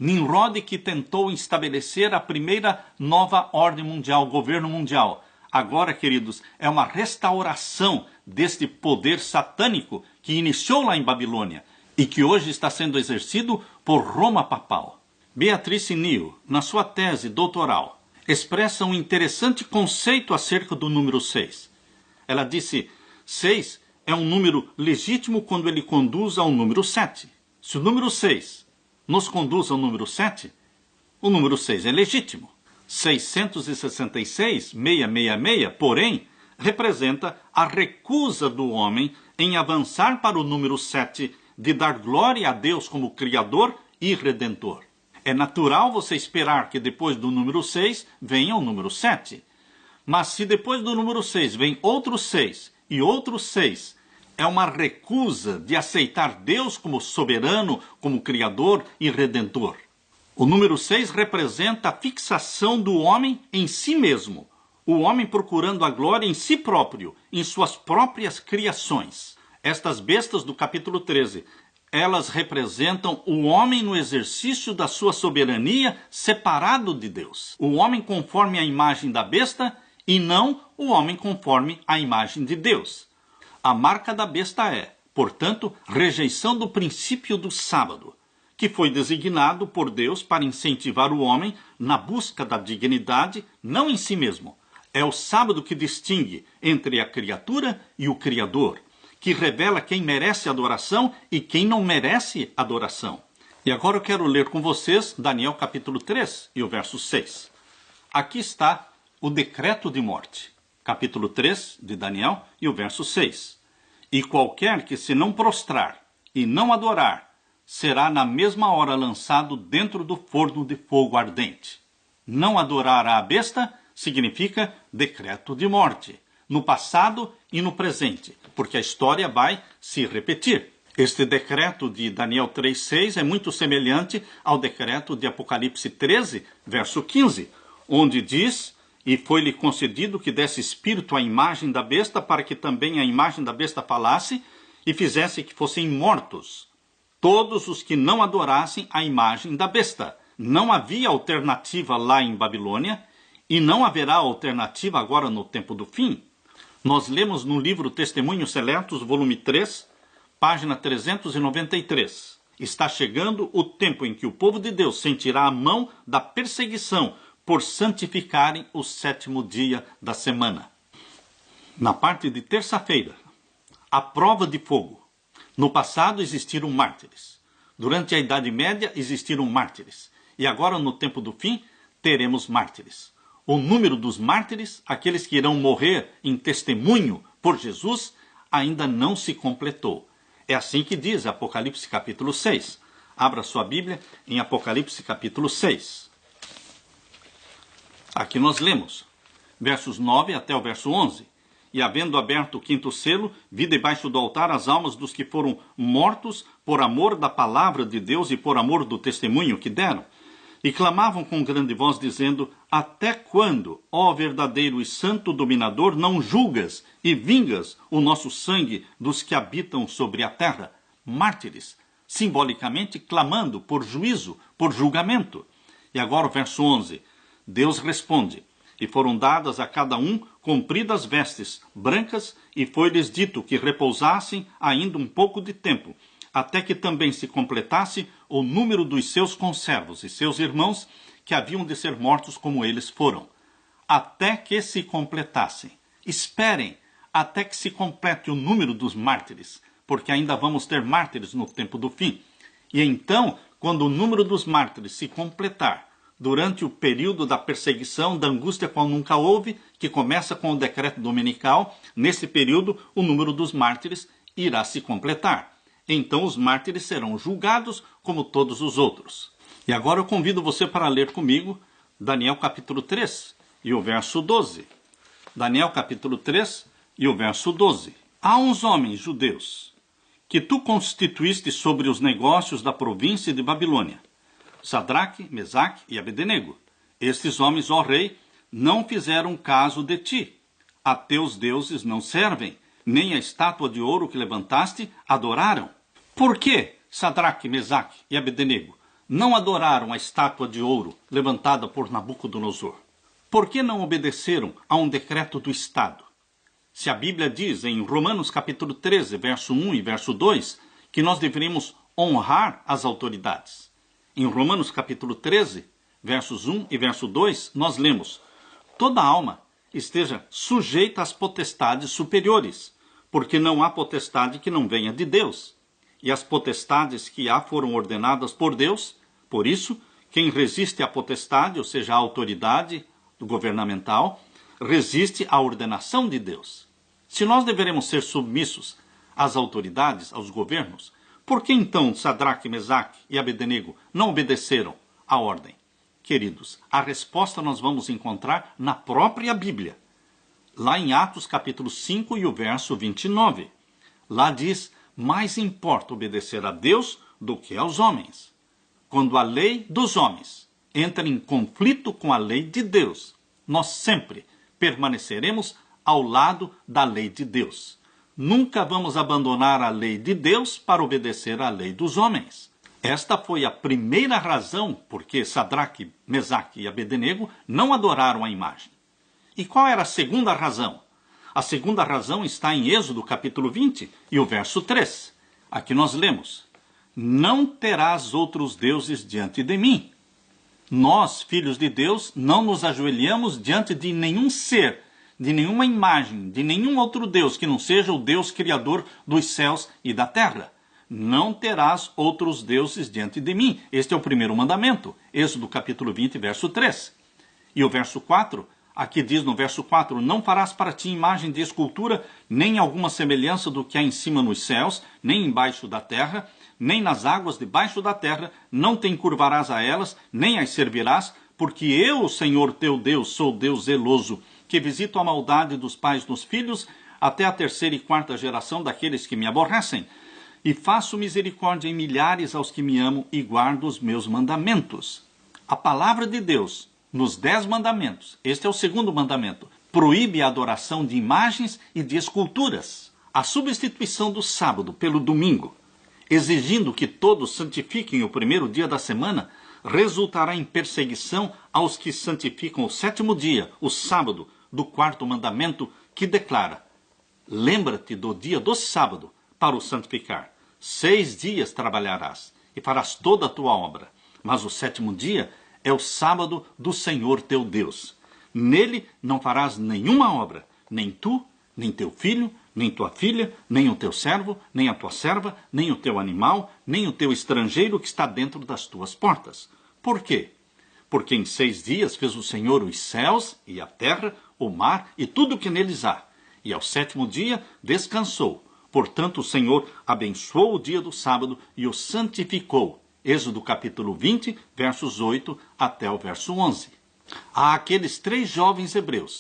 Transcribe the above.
Nimrod, que tentou estabelecer a primeira nova ordem mundial, governo mundial. Agora, queridos, é uma restauração deste poder satânico que iniciou lá em Babilônia e que hoje está sendo exercido por Roma papal. Beatrice Neal, na sua tese doutoral, expressa um interessante conceito acerca do número 6. Ela disse: 6 é um número legítimo quando ele conduz ao número 7. Se o número 6 nos conduz ao número 7, o número 6 é legítimo. 666, porém, representa a recusa do homem em avançar para o número 7, de dar glória a Deus como Criador e Redentor. É natural você esperar que depois do número 6 venha o número 7. Mas se depois do número 6 vem outro 6 e outro 6, é uma recusa de aceitar Deus como soberano, como Criador e Redentor. O número 6 representa a fixação do homem em si mesmo, o homem procurando a glória em si próprio, em suas próprias criações. Estas bestas do capítulo 13, elas representam o homem no exercício da sua soberania separado de Deus. O homem conforme a imagem da besta e não o homem conforme a imagem de Deus. A marca da besta é, portanto, rejeição do princípio do sábado, que foi designado por Deus para incentivar o homem na busca da dignidade, não em si mesmo. É o sábado que distingue entre a criatura e o Criador, que revela quem merece adoração e quem não merece adoração. E agora eu quero ler com vocês Daniel capítulo 3 e o verso 6. Aqui está o decreto de morte. Capítulo 3 de Daniel e o verso 6. E qualquer que se não prostrar e não adorar, será na mesma hora lançado dentro do forno de fogo ardente. Não adorar a besta significa decreto de morte, no passado e no presente, porque a história vai se repetir. Este decreto de Daniel 3,6 é muito semelhante ao decreto de Apocalipse 13, verso 15, onde diz: e foi-lhe concedido que desse espírito à imagem da besta, para que também a imagem da besta falasse e fizesse que fossem mortos todos os que não adorassem a imagem da besta. Não havia alternativa lá em Babilônia e não haverá alternativa agora no tempo do fim. Nós lemos no livro Testemunhos Seletos, volume 3, página 393. Está chegando o tempo em que o povo de Deus sentirá a mão da perseguição por santificarem o 7º dia da semana. Na parte de terça-feira, a prova de fogo. No passado existiram mártires. Durante a Idade Média existiram mártires. E agora, no tempo do fim, teremos mártires. O número dos mártires, aqueles que irão morrer em testemunho por Jesus, ainda não se completou. É assim que diz Apocalipse capítulo 6. Abra sua Bíblia em Apocalipse capítulo 6. Aqui nós lemos, versos 9 até o verso 11. E havendo aberto o 5º selo, vi debaixo do altar as almas dos que foram mortos por amor da palavra de Deus e por amor do testemunho que deram. E clamavam com grande voz, dizendo: até quando, ó verdadeiro e santo dominador, não julgas e vingas o nosso sangue dos que habitam sobre a terra? Mártires, simbolicamente clamando por juízo, por julgamento. E agora o verso 11. Deus responde: e foram dadas a cada um compridas vestes brancas, e foi-lhes dito que repousassem ainda um pouco de tempo, até que também se completasse o número dos seus conservos e seus irmãos, que haviam de ser mortos como eles foram. Até que se completassem. Esperem até que se complete o número dos mártires, porque ainda vamos ter mártires no tempo do fim. E então, quando o número dos mártires se completar, durante o período da perseguição, da angústia qual nunca houve, que começa com o decreto dominical, nesse período o número dos mártires irá se completar. Então os mártires serão julgados como todos os outros. E agora eu convido você para ler comigo Daniel capítulo 3 e o verso 12. Daniel capítulo 3 e o verso 12. Há uns homens judeus que tu constituíste sobre os negócios da província de Babilônia, Sadraque, Mesaque e Abdenego. Estes homens, ó rei, não fizeram caso de ti. A teus deuses não servem, nem a estátua de ouro que levantaste adoraram. Por que, Sadraque, Mesaque e Abdenego, não adoraram a estátua de ouro levantada por Nabucodonosor? Por que não obedeceram a um decreto do Estado? Se a Bíblia diz em Romanos capítulo 13, verso 1 e verso 2, que nós deveríamos honrar as autoridades. Em Romanos capítulo 13, versos 1 e verso 2, nós lemos: toda alma esteja sujeita às potestades superiores, porque não há potestade que não venha de Deus. E as potestades que há foram ordenadas por Deus. Por isso, quem resiste à potestade, ou seja, à autoridade governamental, resiste à ordenação de Deus. Se nós deveremos ser submissos às autoridades, aos governos, por que então Sadraque, Mesaque e Abednego não obedeceram à ordem? Queridos, a resposta nós vamos encontrar na própria Bíblia. Lá em Atos capítulo 5 e o verso 29. Lá diz: mais importa obedecer a Deus do que aos homens. Quando a lei dos homens entra em conflito com a lei de Deus, nós sempre permaneceremos ao lado da lei de Deus. Nunca vamos abandonar a lei de Deus para obedecer à lei dos homens. Esta foi a primeira razão por que Sadraque, Mesaque e Abednego não adoraram a imagem. E qual era a segunda razão? A segunda razão está em Êxodo capítulo 20 e o verso 3. Aqui nós lemos: não terás outros deuses diante de mim. Nós, filhos de Deus, não nos ajoelhamos diante de nenhum ser, de nenhuma imagem, de nenhum outro Deus que não seja o Deus criador dos céus e da terra. Não terás outros deuses diante de mim. Este é o primeiro mandamento. Êxodo capítulo 20, verso 3. E o verso 4, aqui diz no verso 4: não farás para ti imagem de escultura, nem alguma semelhança do que há em cima nos céus, nem embaixo da terra, nem nas águas debaixo da terra, não te encurvarás a elas, nem as servirás, porque eu, o Senhor teu Deus, sou Deus zeloso, que visito a maldade dos pais nos filhos, até a terceira e quarta geração daqueles que me aborrecem, e faço misericórdia em milhares aos que me amam e guardo os meus mandamentos. A palavra de Deus, nos 10 mandamentos, este é o segundo mandamento, proíbe a adoração de imagens e de esculturas. A substituição do sábado pelo domingo, exigindo que todos santifiquem o primeiro dia da semana, resultará em perseguição aos que santificam o sétimo dia, o sábado, do quarto mandamento, que declara: lembra-te do dia do sábado para o santificar. 6 dias trabalharás e farás toda a tua obra, mas o sétimo dia é o sábado do Senhor teu Deus. Nele não farás nenhuma obra, nem tu, nem teu filho, nem tua filha, nem o teu servo, nem a tua serva, nem o teu animal, nem o teu estrangeiro que está dentro das tuas portas. Por quê? Porque em 6 dias fez o Senhor os céus e a terra, o mar e tudo o que neles há. E ao sétimo dia descansou. Portanto, o Senhor abençoou o dia do sábado e o santificou. Êxodo capítulo 20, versos 8 até o verso 11. Há aqueles 3 jovens hebreus